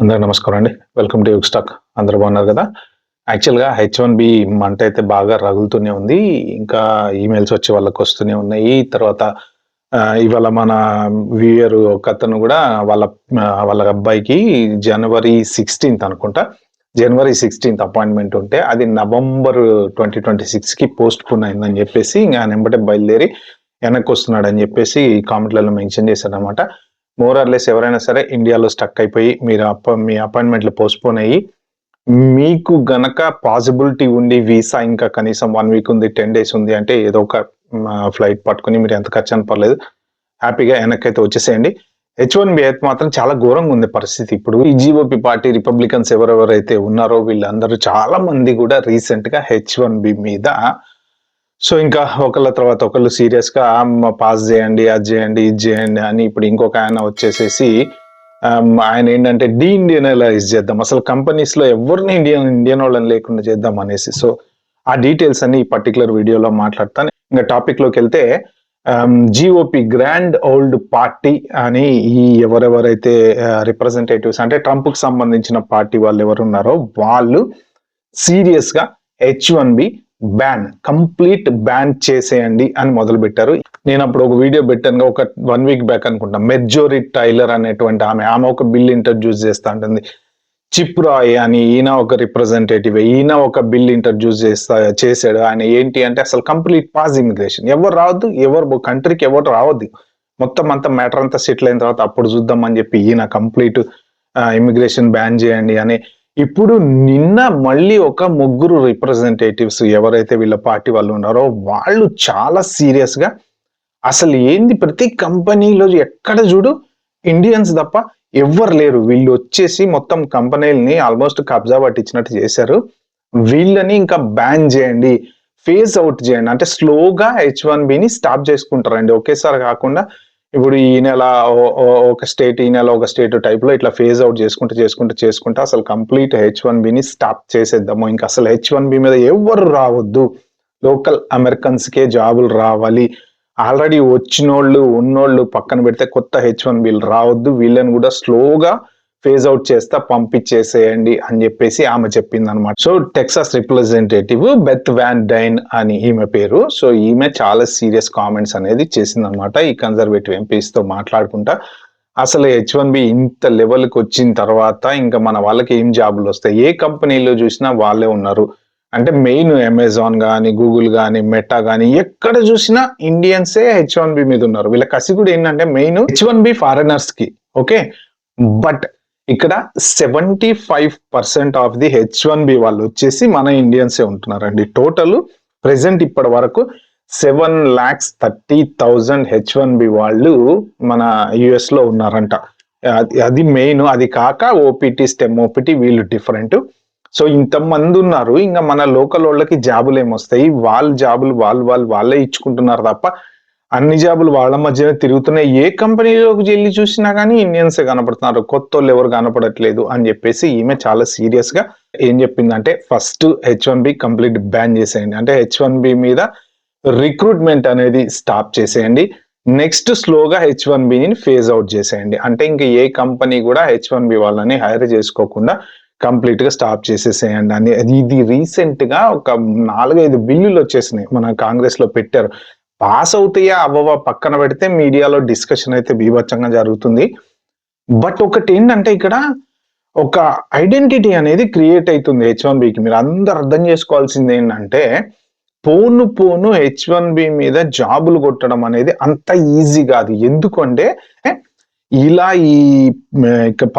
అందరూ నమస్కారం అండి. Welcome to Yug stock. అందరూ బాగున్నారు కదా? యాక్చువల్‌గా హెచ్-1బీ మంట అయితే బాగా రగులుతూనే ఉంది. ఇంకా ఈమెయిల్స్ వచ్చి వాళ్ళకి వస్తూనే ఉన్నాయి. తర్వాత ఇవాళ మన వ్యూయర్ ఒకతను కూడా వాళ్ళ అబ్బాయికి జనవరి 16థ్ అనుకుంటా. జనవరి 16థ్ అపాయింట్మెంట్ ఉంటే అది నవంబర్ 2026కి పోస్ట్‌పోన్ అయిందని చెప్పేసి ఇంక ఆయన ఎంబటే బయలుదేరి వెనక్కొస్తున్నాడని చెప్పేసి కామెంట్‌లలో మెన్షన్ చేశాడనమాట. మోర్ ఆర్ లెస్ ఎవరైనా సరే ఇండియాలో స్టక్ అయిపోయి మీ అపాయింట్మెంట్లు పోస్ట్‌పోన్ అయ్యి మీకు గనక పాసిబిలిటీ ఉండి వీసా ఇంకా కనీసం 1 వీక్ ఉంది, 10 డేస్ ఉంది అంటే ఏదో ఒక ఫ్లైట్ పట్టుకొని మీరు ఎంత ఖర్చయినా పర్లేదు హ్యాపీగా వెనక్కైతే వచ్చేసేయండి. హెచ్-1బీ అయితే మాత్రం చాలా ఘోరంగా ఉంది పరిస్థితి. ఇప్పుడు ఈ జీఓపీ పార్టీ రిపబ్లికన్స్ ఎవరెవరైతే ఉన్నారో వీళ్ళందరూ చాలా మంది కూడా రీసెంట్‌గా హెచ్-1బీ మీద సో ఇంకా ఒకళ్ళ తర్వాత ఒకళ్ళు సీరియస్‌గా పాస్ చేయండి, అది చేయండి, ఇది చేయండి అని ఇప్పుడు ఇంకొక ఆయన వచ్చేసేసి ఆయన ఏంటంటే ఇండియనలైజ్ చేద్దాం, అసలు కంపెనీస్‌లో ఎవరిని ఇండియన్ వాళ్ళని లేకుండా చేద్దాం అనేసి. సో ఆ డీటెయిల్స్ అన్ని ఈ పర్టికులర్ వీడియోలో మాట్లాడతాను. ఇంకా టాపిక్‌లోకి వెళ్తే జీఓపీ గ్రాండ్ ఓల్డ్ పార్టీ అని ఈ ఎవరెవరైతే రిప్రజెంటేటివ్స్ అంటే ట్రంప్‌కి సంబంధించిన పార్టీ వాళ్ళు ఎవరున్నారో వాళ్ళు సీరియస్‌గా హెచ్-1బీ కంప్లీట్ బ్యాన్ చేసేయండి అని మొదలు పెట్టారు. నేను అప్పుడు ఒక వీడియో పెట్టాను ఒక 1 వీక్ బ్యాక్ అనుకుంటా. మెర్జోరీ టైలర్ అనేటువంటి ఆమె ఒక బిల్ ఇంట్రడ్యూస్ చేస్తా ఉంటుంది. చిప్ రాయ్ అని ఈయన ఒక రిప్రజెంటేటివ్, ఈయన ఒక బిల్ ఇంట్రడ్యూస్ చేశాడు. ఆయన ఏంటి అంటే అసలు కంప్లీట్ పాస్ ఇమిగ్రేషన్, ఎవరు రావద్దు, ఎవరు కంట్రీకి ఎవరు రావద్దు, మొత్తం అంతా మ్యాటర్ అంతా సెటిల్ అయిన తర్వాత అప్పుడు చూద్దాం అని చెప్పి ఈయన కంప్లీట్ ఇమిగ్రేషన్ బ్యాన్ చేయండి అని. ఇప్పుడు నిన్న మళ్ళీ ఒక ముగ్గురు రిప్రజెంటేటివ్స్ ఎవరైతే వీళ్ళ పార్టీ వాళ్ళు ఉన్నారో వాళ్ళు చాలా సీరియస్‌గా అసలు ఏంది ప్రతి కంపెనీలో ఎక్కడ చూడు ఇండియన్స్ తప్ప ఎవ్వరు లేరు, వీళ్ళు వచ్చేసి మొత్తం కంపెనీలని ఆల్మోస్ట్ కబ్జా పట్టించినట్టు చేశారు, వీళ్ళని ఇంకా బ్యాన్ చేయండి, ఫేజ్ అవుట్ చేయండి అంటే స్లోగా హెచ్-1బీని స్టాప్ చేసుకుంటారండి, ఒకేసారి కాకుండా. ఇప్పుడు ఈ నెల ఒక స్టేట్, ఈ నెల ఒక స్టేట్ టైప్ లో ఇట్లా ఫేజ్ అవుట్ చేసుకుంటే అసలు కంప్లీట్ హెచ్-1బీని స్టాప్ చేసేద్దాము. ఇంకా అసలు హెచ్-1బీ మీద ఎవరు రావద్దు, లోకల్ అమెరికన్స్ కే జాబులు రావాలి, ఆల్రెడీ వచ్చినోళ్ళు ఉన్నోళ్ళు పక్కన పెడితే కొత్త హెచ్-1బీలు రావద్దు, వీళ్ళని కూడా స్లోగా ఫేజ్ అవుట్ చేస్తా పంపించేసేయండి అని చెప్పేసి ఆమె చెప్పింది అనమాట. So Texas representative Beth Van Duyne అని ఈమె పేరు. సో ఈమె చాలా సీరియస్ కామెంట్స్ అనేది చేసింది అనమాట ఈ కన్జర్వేటివ్ ఎంపీస్ తో మాట్లాడుకుంటా. అసలు హెచ్-1బీ ఇంత లెవెల్కి వచ్చిన తర్వాత ఇంకా మన వాళ్ళకి ఏం జాబులు వస్తాయి, ఏ కంపెనీలో చూసినా వాళ్ళే ఉన్నారు అంటే మెయిన్ అమెజాన్ కానీ, గూగుల్ కానీ, మెటా కానీ ఎక్కడ చూసినా ఇండియన్సే హెచ్-1బీ మీద ఉన్నారు. వీళ్ళ కసి కూడా ఏంటంటే మెయిన్ హెచ్-1బీ ఫారినర్స్ కి ఓకే, బట్ ఇక్కడ 75% ఆఫ్ ది హెచ్-1బీ వాళ్ళు వచ్చేసి మన ఇండియన్సే ఉంటున్నారండి. టోటల్ ప్రెసెంట్ ఇప్పటి వరకు 7,30,000 హెచ్-1బీ వాళ్ళు మన యుఎస్ లో ఉన్నారంట. అది మెయిన్. అది కాక ఓపీటీ, స్టెమ్ ఓపీటీ వీళ్ళు డిఫరెంట్. సో ఇంతమంది ఉన్నారు. ఇంకా మన లోకల్ వాళ్ళకి జాబులు ఏమొస్తాయి, వాళ్ళ జాబులు వాళ్ళే ఇచ్చుకుంటున్నారు తప్ప అన్ని జాబులు వాళ్ళ మధ్యనే తిరుగుతున్నాయి. ఏ కంపెనీలోకి వెళ్ళి చూసినా కానీ ఇండియన్సే కనపడుతున్నారు, కొత్త వాళ్ళు ఎవరు కనపడట్లేదు అని చెప్పేసి ఈమె చాలా సీరియస్ గా ఏం చెప్పిందంటే ఫస్ట్ హెచ్-1బీ కంప్లీట్ బ్యాన్ చేసేయండి, అంటే హెచ్-1బీ మీద రిక్రూట్మెంట్ అనేది స్టాప్ చేసేయండి, నెక్స్ట్ స్లోగా హెచ్-1బీని ఫేజ్ అవుట్ చేసేయండి, అంటే ఇంకా ఏ కంపెనీ కూడా హెచ్-1బీ వాళ్ళని హైర్ చేసుకోకుండా కంప్లీట్ గా స్టాప్ చేసేసేయండి అని. ఇది రీసెంట్ గా ఒక 4-5 బిల్లులు వచ్చేసినాయి, మన కాంగ్రెస్ లో పెట్టారు. పాస్ అవుతాయా అవ్వవా పక్కన పెడితే మీడియాలో డిస్కషన్ అయితే బీభత్సంగా జరుగుతుంది. బట్ ఒకటి ఏంటంటే ఇక్కడ ఒక ఐడెంటిటీ అనేది క్రియేట్ అవుతుంది హెచ్-1బీకి. మీరు అందరు అర్థం చేసుకోవాల్సింది ఏంటంటే పోను హెచ్-1బీ మీద జాబులు కొట్టడం అనేది అంత ఈజీ కాదు. ఎందుకంటే ఇలా ఈ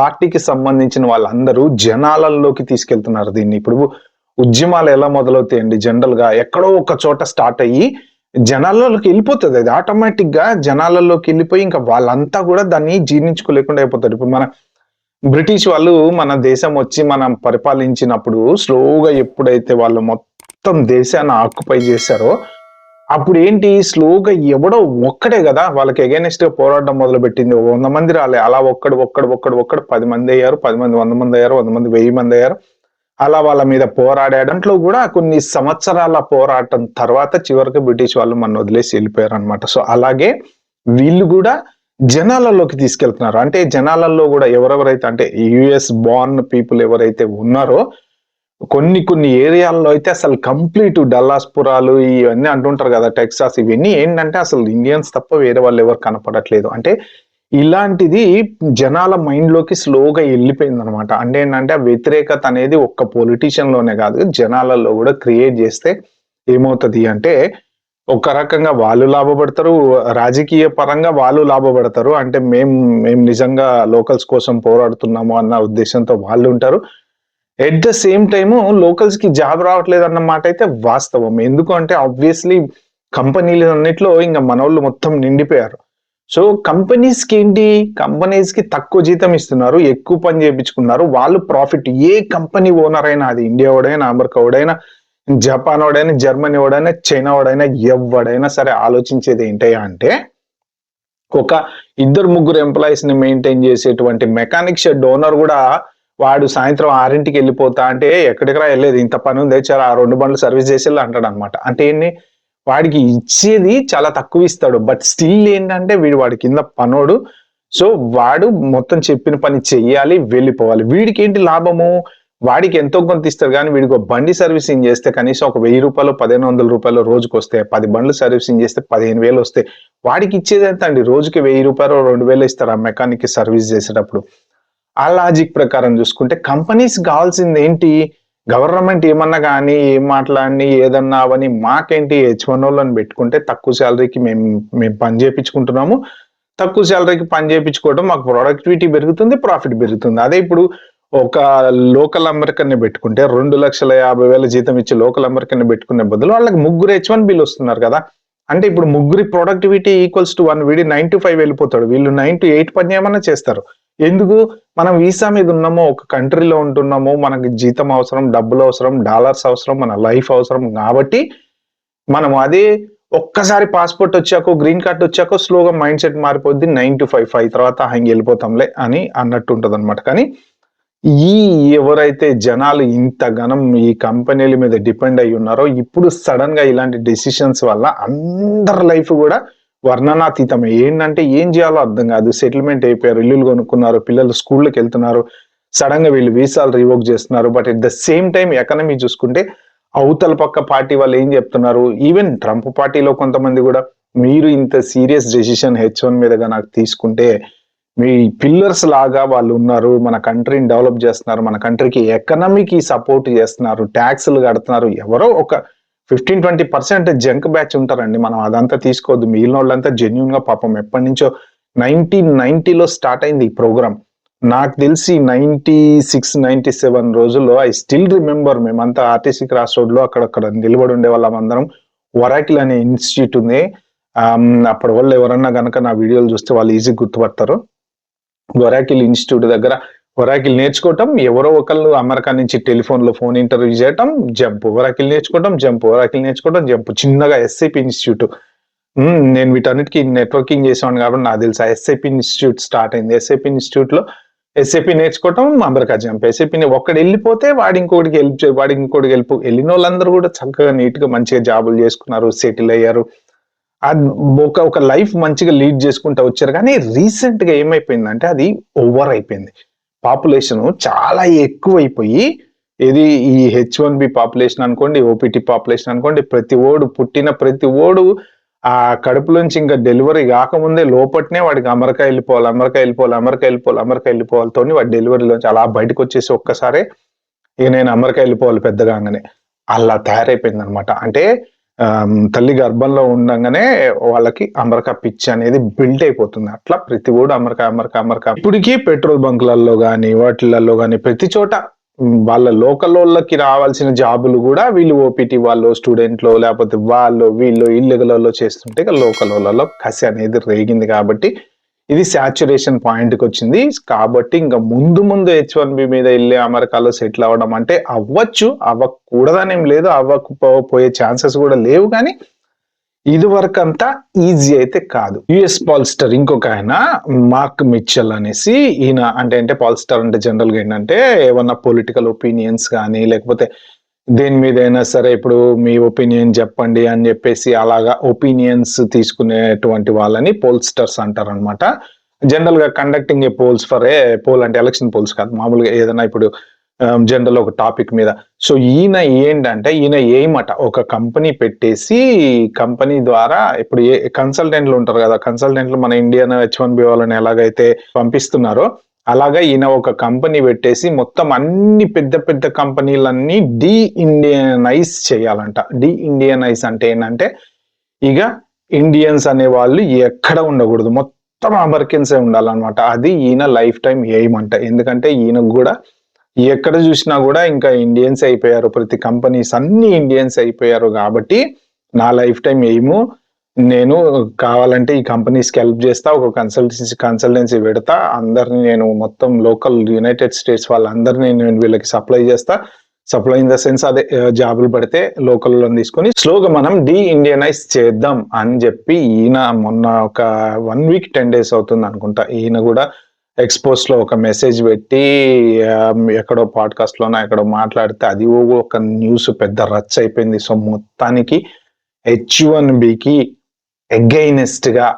పార్టీకి సంబంధించిన వాళ్ళందరూ జనాలలోకి తీసుకెళ్తున్నారు దీన్ని. ఇప్పుడు ఉద్యమాలు ఎలా మొదలవుతాయండి, జనరల్ గా ఎక్కడో ఒక చోట స్టార్ట్ అయ్యి జనాలలోకి వెళ్ళిపోతుంది, అది ఆటోమేటిక్ గా జనాలలోకి వెళ్ళిపోయి ఇంకా వాళ్ళంతా కూడా దాన్ని జీర్ణించుకోలేకుండా అయిపోతారు. ఇప్పుడు మన బ్రిటిష్ వాళ్ళు మన దేశం వచ్చి మనం పరిపాలించినప్పుడు స్లోగా ఎప్పుడైతే వాళ్ళు మొత్తం దేశాన్ని ఆక్యుపై చేశారో అప్పుడు ఏంటి స్లోగా ఎవడో ఒక్కడే కదా వాళ్ళకి అగైనెస్ట్ గా పోరాటం మొదలు పెట్టింది. 100 మంది రాలే, అలా ఒక్కడు 10 మంది అయ్యారు, 10 మంది 100 మంది అయ్యారు, 100 మంది 1000 మంది అయ్యారు. అలా వాళ్ళ మీద పోరాడడంలో కూడా కొన్ని సంవత్సరాల పోరాటం తర్వాత చివరికి బ్రిటిష్ వాళ్ళు మన వదిలేసి వెళ్ళిపోయారు అనమాట. సో అలాగే వీళ్ళు కూడా జనాలలోకి తీసుకెళ్తున్నారు. అంటే జనాలలో కూడా ఎవరెవరైతే అంటే యూఎస్ బోర్న్ పీపుల్ ఎవరైతే ఉన్నారో కొన్ని ఏరియాల్లో అయితే అసలు కంప్లీట్ డల్లాస్పురాలు ఇవన్నీ అంటుంటారు కదా, టెక్సాస్ ఇవన్నీ ఏంటంటే అసలు ఇండియన్స్ తప్ప వేరే వాళ్ళు ఎవరు కనపడట్లేదు. అంటే ఇలాంటిది జనాల మైండ్ లోకి స్లోగా వెళ్ళిపోయింది అనమాట. అంటే ఏంటంటే ఆ వ్యతిరేకత అనేది ఒక్క పొలిటీషియన్ లోనే కాదు, జనాలలో కూడా క్రియేట్ చేస్తే ఏమవుతది అంటే ఒక రకంగా వాళ్ళు లాభపడతారు, రాజకీయ పరంగా వాళ్ళు లాభపడతారు. అంటే మేము నిజంగా లోకల్స్ కోసం పోరాడుతున్నాము అన్న ఉద్దేశంతో వాళ్ళు ఉంటారు. At the same time locals కి జాబ్ రావట్లేదు అన్న మాట అయితే వాస్తవం. ఎందుకు అంటే ఆబ్వియస్లీ కంపెనీలన్నిట్లో ఇంక మనోళ్ళు మొత్తం నిండిపోయారు. సో కంపెనీస్ కి తక్కువ జీతం ఇస్తున్నారు, ఎక్కువ పని చేపించుకున్నారు, వాళ్ళు ప్రాఫిట్. ఏ కంపెనీ ఓనర్ అయినా, అది ఇండియా వాడైనా, అమెరికా వాడైనా, జపాన్ వాడైనా, జర్మనీ వాడైనా, చైనా వాడైనా, ఎవడైనా సరే ఆలోచించేది ఏంటయ్యా అంటే ఒక ఇద్దరు ముగ్గురు ఎంప్లాయీస్ ని మెయింటైన్ చేసేటువంటి మెకానిక్ షెడ్ ఓనర్ కూడా వాడు సాయంత్రం 6కి వెళ్ళిపోతా అంటే ఎక్కడికరా వెళ్ళేది, ఇంత పని ఉంది చాలా 2 బండ్లు సర్వీస్ చేసి అంటాడు అనమాట. అంటే ఏంటి, వాడికి ఇచ్చేది చాలా తక్కువ ఇస్తాడు, బట్ స్టిల్ ఏంటంటే వాడి కింద పనోడు. సో వాడు మొత్తం చెప్పిన పని చెయ్యాలి, వెళ్ళిపోవాలి. వీడికి ఏంటి లాభము, వాడికి ఎంతో కొంత ఇస్తారు కానీ వీడికి ఒక బండి సర్వీసింగ్ చేస్తే కనీసం ఒక 1000 రూపాయలు 1500 రూపాయలు రోజుకి వస్తే, 10 బండ్లు సర్వీసింగ్ చేస్తే 15,000 వస్తే వాడికి ఇచ్చేది ఎంత అండి, రోజుకి 1000 రూపాయలు 2000 ఇస్తారు ఆ మెకానిక్ సర్వీస్ చేసేటప్పుడు. ఆ లాజిక్ ప్రకారం చూసుకుంటే కంపెనీస్ కావాల్సింది ఏంటి, గవర్నమెంట్ ఏమన్నా కానీ ఏం మాట్లాడి ఏదన్నా అవని మాకేంటి, H1 వాళ్ళని పెట్టుకుంటే తక్కువ శాలరీకి మేము పని చేయించుకుంటున్నాము, తక్కువ శాలరీకి పని చేయించుకోవడం మాకు ప్రొడక్టివిటీ పెరుగుతుంది, ప్రాఫిట్ పెరుగుతుంది. అదే ఇప్పుడు ఒక లోకల్ అమెరికన్ ని పెట్టుకుంటే 2,50,000 జీతం ఇచ్చి లోకల్ అమెరికన్ ని పెట్టుకునే బదులు వాళ్ళకి ముగ్గురు H1 బిల్ వస్తున్నారు కదా. అంటే ఇప్పుడు ముగ్గురి ప్రొడక్టివిటీ ఈక్వల్స్ టు 1, వీడి 9 to 5 వెళ్ళిపోతాడు, వీళ్ళు 9 to 8 పని ఏమన్నా చేస్తారు. ఎందుకు, మనం వీసా మీద ఉన్నామో, ఒక కంట్రీలో ఉంటున్నామో, మనకి జీతం అవసరం, డబ్బులు అవసరం, డాలర్స్ అవసరం, మన లైఫ్ అవసరం కాబట్టి మనం అదే ఒక్కసారి పాస్పోర్ట్ వచ్చాకో, గ్రీన్ కార్డ్ వచ్చాకో స్లోగా మైండ్ సెట్ మారిపోద్ది. 9 to 5 తర్వాత వెళ్ళిపోతాంలే అని అన్నట్టు ఉంటది అనమాట. కానీ ఎవరైతే జనాలు ఇంతగానం ఈ కంపెనీల మీద డిపెండ్ అయి ఉన్నారో, ఇప్పుడు సడన్ గా ఇలాంటి డెసిషన్స్ వల్ల అందరి లైఫ్ కూడా వర్ణనాతీతమే. ఏంటంటే ఏం చేయాలో అర్థం కాదు. సెటిల్మెంట్ అయిపోయారు, ఇల్లులు కొనుక్కున్నారు, పిల్లలు స్కూళ్ళకి వెళ్తున్నారు, సడన్ గా వీళ్ళు వీసాలు రివోక్ చేస్తున్నారు. But at the same time economy చూసుకుంటే అవతల పక్క పార్టీ వాళ్ళు ఏం చెప్తున్నారు, ఈవెన్ ట్రంప్ పార్టీలో కొంతమంది కూడా మీరు ఇంత సీరియస్ డెసిషన్ H1 మీదగా నాకు తీసుకుంటే మీ పిల్లర్స్ లాగా వాళ్ళు ఉన్నారు, మన కంట్రీని డెవలప్ చేస్తున్నారు, మన కంట్రీకి ఎకనమీకి సపోర్ట్ చేస్తున్నారు, ట్యాక్స్లు కడుతున్నారు. ఎవరో ఒక 15-20% జంక్ బ్యాచ్ ఉంటారండి, మనం అదంతా తీసుకోవద్దు. మిగిలిన వాళ్ళంతా జెన్యున్ గా పాపం ఎప్పటి నుంచో 1990లో స్టార్ట్ అయింది ఈ ప్రోగ్రామ్. నాకు తెలిసి 96-97 రోజుల్లో ఐ స్టిల్ రిమెంబర్, మేమంతా ఆర్టీసీ క్రాస్ రోడ్ లో అక్కడక్కడ నిలబడి ఉండే వాళ్ళం అందరం. ఒరాకిల్ అనే ఇన్స్టిట్యూట్ ఉంది, అప్పటి వాళ్ళు ఎవరన్నా గనక నా వీడియోలు చూస్తే వాళ్ళు ఈజీ గుర్తుపడతారు. ఒరాకిల్ ఇన్స్టిట్యూట్ దగ్గర ఒరాకిల్ నేర్చుకోవటం, ఎవరో ఒకళ్ళు అమెరికా నుంచి టెలిఫోన్ లో ఫోన్ ఇంటర్వ్యూ చేయటం, జంప్, ఒరాకిల్ నేర్చుకోవటం, జంప్, ఒరాకిల్ నేర్చుకోవటం, జంప్. చిన్నగా SAP ఇన్స్టిట్యూట్, నేను వీటన్నిటికీ నెట్వర్కింగ్ చేసాను కాబట్టి నాకు తెలుసు. SAP ఇన్స్టిట్యూట్ స్టార్ట్ అయింది. SAP ఇన్స్టిట్యూట్ లో SAP నేర్చుకోవటం, అమెరికా జంప్. SAP ఒక్కడు వెళ్ళిపోతే వాడి ఇంకోటికి వెళ్ళిన వాళ్ళందరూ కూడా చక్కగా నీట్ గా మంచిగా జాబులు చేసుకున్నారు, సెటిల్ అయ్యారు, ఒక లైఫ్ మంచిగా లీడ్ చేసుకుంటూ వచ్చారు. కానీ రీసెంట్ గా ఏమైపోయిందంటే అది ఓవర్ అయిపోయింది. పాపులేషన్ చాలా ఎక్కువైపోయి, ఇది ఈ H1B పాపులేషన్ అనుకోండి, OPT పాపులేషన్ అనుకోండి, పుట్టిన ప్రతి ఓడు ఆ కడుపులోంచి ఇంకా డెలివరీ కాకముందే లోపట్నే వాడికి అమెరికా వెళ్ళిపోవాలతోని వాడి డెలివరీలోంచి అలా బయటకు వచ్చేసి ఒక్కసారే ఇక నేను అమెరికా వెళ్ళిపోవాలి పెద్దగానే అలా తయారైపోయింది అనమాట. అంటే తల్లి గర్భంలో ఉండగానే వాళ్ళకి అమెరికా పిచ్చి అనేది బిల్డ్ అయిపోతుంది. అట్లా ప్రతి ఓడు అమెరికా. ఇప్పటికీ పెట్రోల్ బంకులలో గానీ వాటిలలో గానీ ప్రతి చోట వాళ్ళ లోకల్ వాళ్ళకి రావాల్సిన జాబులు కూడా వీళ్ళు OPT వాళ్ళు, స్టూడెంట్లో, లేకపోతే వీళ్ళు ఇల్లీగల్లో చేస్తుంటే లోకల్ వాళ్ళలో కసి అనేది రేగింది. కాబట్టి ఇది సాచురేషన్ పాయింట్కి వచ్చింది. కాబట్టి ఇంకా ముందు H1B మీద వెళ్ళి అమెరికాలో సెటిల్ అవ్వడం అంటే అవ్వకూడదనేం లేదు, అవ్వకపోయే ఛాన్సెస్ కూడా లేవు. కానీ ఇది వరకు అంతా ఈజీ అయితే కాదు. US పాలిస్టర్ ఇంకొక ఆయన మార్క్ మిచెల్ అనేసి, ఈయన అంటే పాలిస్టర్ అంటే జనరల్ గా ఏంటంటే ఏమన్నా పొలిటికల్ ఒపీనియన్స్ కానీ లేకపోతే దేని మీద అయినా సరే ఇప్పుడు మీ ఒపీనియన్ చెప్పండి అని చెప్పేసి అలాగా ఒపీనియన్స్ తీసుకునేటువంటి వాళ్ళని పోల్స్టర్స్ అంటారు అనమాట. జనరల్ గా conducting a polls for a poll అంటే ఎలక్షన్ పోల్స్ కాదు, మామూలుగా ఏదైనా ఇప్పుడు జనరల్ ఒక టాపిక్ మీద. సో ఈయన ఏంటంటే ఈయన ఏమట ఒక కంపెనీ పెట్టేసి కంపెనీ ద్వారా ఇప్పుడు ఏ కన్సల్టెంట్లు ఉంటారు కదా, కన్సల్టెంట్లు మన ఇండియన్ H1B వాళ్ళని ఎలాగైతే పంపిస్తున్నారో అలాగా ఈయన ఒక కంపెనీ పెట్టేసి మొత్తం అన్ని పెద్ద పెద్ద కంపెనీలన్నీ ఇండియనైజ్ చేయాలంట. ఇండియనైజ్ అంటే ఏంటంటే ఇక ఇండియన్స్ అనే వాళ్ళు ఎక్కడ ఉండకూడదు, మొత్తం అమెరికన్సే ఉండాలన్నమాట. అది ఈయన లైఫ్ టైం ఎయిమ్ అంట. ఎందుకంటే ఈయనకు కూడా ఎక్కడ చూసినా కూడా ఇంకా ఇండియన్స్ అయిపోయారు, ప్రతి కంపెనీస్ అన్ని ఇండియన్స్ అయిపోయారు. కాబట్టి నా లైఫ్ టైం ఎయిమ్, నేను కావాలంటే ఈ కంపెనీస్కి హెల్ప్ చేస్తా, ఒక కన్సల్టెన్సీ పెడతా, అందరిని నేను మొత్తం లోకల్ యునైటెడ్ స్టేట్స్ వాళ్ళందరినీ నేను వీళ్ళకి సప్లై చేస్తా. సప్లై ఇన్ ద సెన్స్ అదే జాబులు పడితే లోకల్లో తీసుకొని స్లోగా మనం ఇండియనైజ్ చేద్దాం అని చెప్పి ఈయన మొన్న ఒక 1 వీక్ 10 days అవుతుంది అనుకుంటా, ఈయన కూడా ఎక్స్పోస్ లో ఒక మెసేజ్ పెట్టి ఎక్కడో పాడ్కాస్ట్ లోనో ఎక్కడో మాట్లాడితే అది ఒక న్యూస్ పెద్ద రచ్చ అయిపోయింది. సో మొత్తానికి H1Bకి అగైనెస్ట్ గా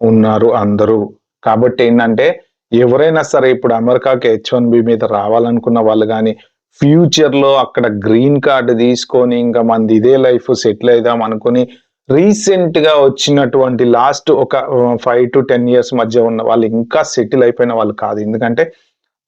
ఉన్నారు అందరూ. కాబట్టి ఏంటంటే ఎవరైనా సరే ఇప్పుడు అమెరికాకి H1B మీద రావాలనుకున్న వాళ్ళు కానీ, ఫ్యూచర్ లో అక్కడ గ్రీన్ కార్డు తీసుకొని ఇంకా మనది ఇదే లైఫ్ సెటిల్ అయిదాం అనుకుని రీసెంట్ గా వచ్చినటువంటి లాస్ట్ ఒక 5 to 10 years మధ్య ఉన్న వాళ్ళు ఇంకా సెటిల్ అయిపోయిన వాళ్ళు కాదు. ఎందుకంటే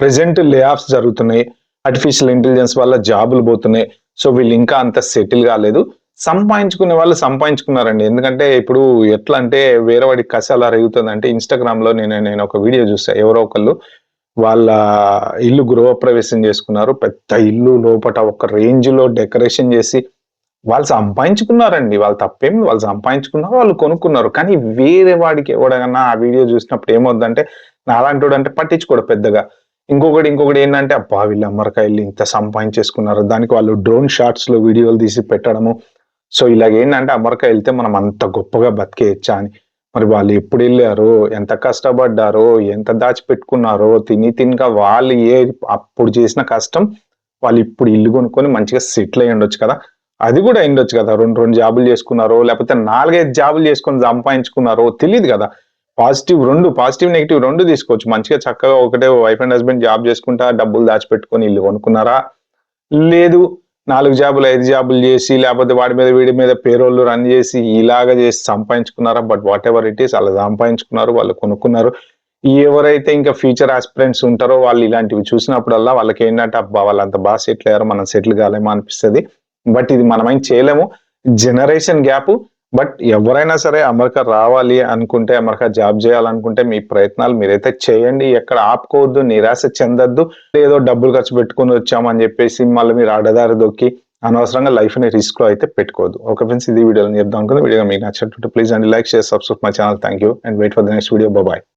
ప్రెసెంట్ లే ఆఫ్స్ జరుగుతున్నాయి, ఆర్టిఫిషియల్ ఇంటెలిజెన్స్ వల్ల జాబులు పోతున్నాయి. సో వీళ్ళు ఇంకా అంత సెటిల్ కాలేదు. సంపాదించుకునే వాళ్ళు సంపాదించుకున్నారండి. ఎందుకంటే ఇప్పుడు ఎట్లా అంటే వేరే వాడికి కసి అలా రేగుతుందంటే, ఇన్స్టాగ్రామ్ లో నేను ఒక వీడియో చూసా, ఎవరో ఒకళ్ళు వాళ్ళ ఇల్లు గృహప్రవేశం చేసుకున్నారు. పెద్ద ఇల్లు లోపట ఒక రేంజ్ లో డెకరేషన్ చేసి వాళ్ళు సంపాదించుకున్నారండి. వాళ్ళు తప్పేం, వాళ్ళు సంపాదించుకున్నారు, వాళ్ళు కొనుక్కున్నారు. కానీ వేరే వాడికి ఎవడన్నా ఆ వీడియో చూసినప్పుడు ఏమవుద్దంటే, నాలాంటోడు అంటే పట్టించుకోడు పెద్దగా. ఇంకొకటి ఏంటంటే, అబ్బా వీళ్ళు అమెరికా వెళ్ళి ఇంత సంపాదించేసుకున్నారు, దానికి వాళ్ళు డ్రోన్ షాట్స్ లో వీడియోలు తీసి పెట్టడము. సో ఇలాగ ఏంటంటే అమెరికా వెళ్తే మనం అంత గొప్పగా బతికేయచ్చా అని. మరి వాళ్ళు ఎప్పుడు వెళ్ళారో, ఎంత కష్టపడ్డారో, ఎంత దాచిపెట్టుకున్నారో, తినగా వాళ్ళు అప్పుడు చేసిన కష్టం వాళ్ళు ఇప్పుడు ఇల్లు కొనుక్కొని మంచిగా సెటిల్ అయ్యి ఉండొచ్చు కదా. అది కూడా అయిండొచ్చు కదా, 2 జాబులు చేసుకున్నారో లేకపోతే 4-5 జాబులు చేసుకొని సంపాదించుకున్నారో తెలియదు కదా. పాజిటివ్ నెగిటివ్ 2 తీసుకోవచ్చు. మంచిగా చక్కగా ఒకటే వైఫ్ అండ్ హస్బెండ్ జాబ్ చేసుకుంటా డబ్బులు దాచిపెట్టుకొని ఇల్లు కొనుక్కున్నారా, లేదు 4 జాబులు 5 జాబులు చేసి లేకపోతే వీడి మీద పేరోళ్ళు రన్ చేసి ఇలాగా చేసి సంపాదించుకున్నారా. But whatever it is, అలా సంపాదించుకున్నారు, వాళ్ళు కొనుక్కున్నారు. ఎవరైతే ఇంకా ఫ్యూచర్ ఆస్పిరెంట్స్ ఉంటారో వాళ్ళు ఇలాంటివి చూసినప్పుడల్లా వాళ్ళకి ఏంటంటే, అబ్బా వాళ్ళు అంత బాగా సెటిల్ అయ్యారు, మనం సెటిల్ కాలేమో అనిపిస్తుంది. బట్ ఇది మనమేం చేయలేము, జనరేషన్ గ్యాప్. బట్ ఎవరైనా సరే అమెరికా రావాలి అనుకుంటే, అమెరికా జాబ్ చేయాలనుకుంటే మీ ప్రయత్నాలు మీరైతే చేయండి, ఎక్కడ ఆపుకోవద్దు, నిరాశ చెందొద్దు. ఏదో డబ్బులు ఖర్చు పెట్టుకుని వచ్చామని చెప్పేసి మళ్ళీ మీరు అడదారి దొక్కి అనవసరంగా లైఫ్ ని రిస్క్ లో అయితే పెట్టుకోవద్దు. ఓకే ఫ్రెండ్స్, ఇది వీడియోలో చెప్దాం అనుకుంటే, వీడియో మీకు నచ్చినట్టు ప్లీజ్ అండి like, share, subscribe my channel. Thank you and wait for the next video. Bye.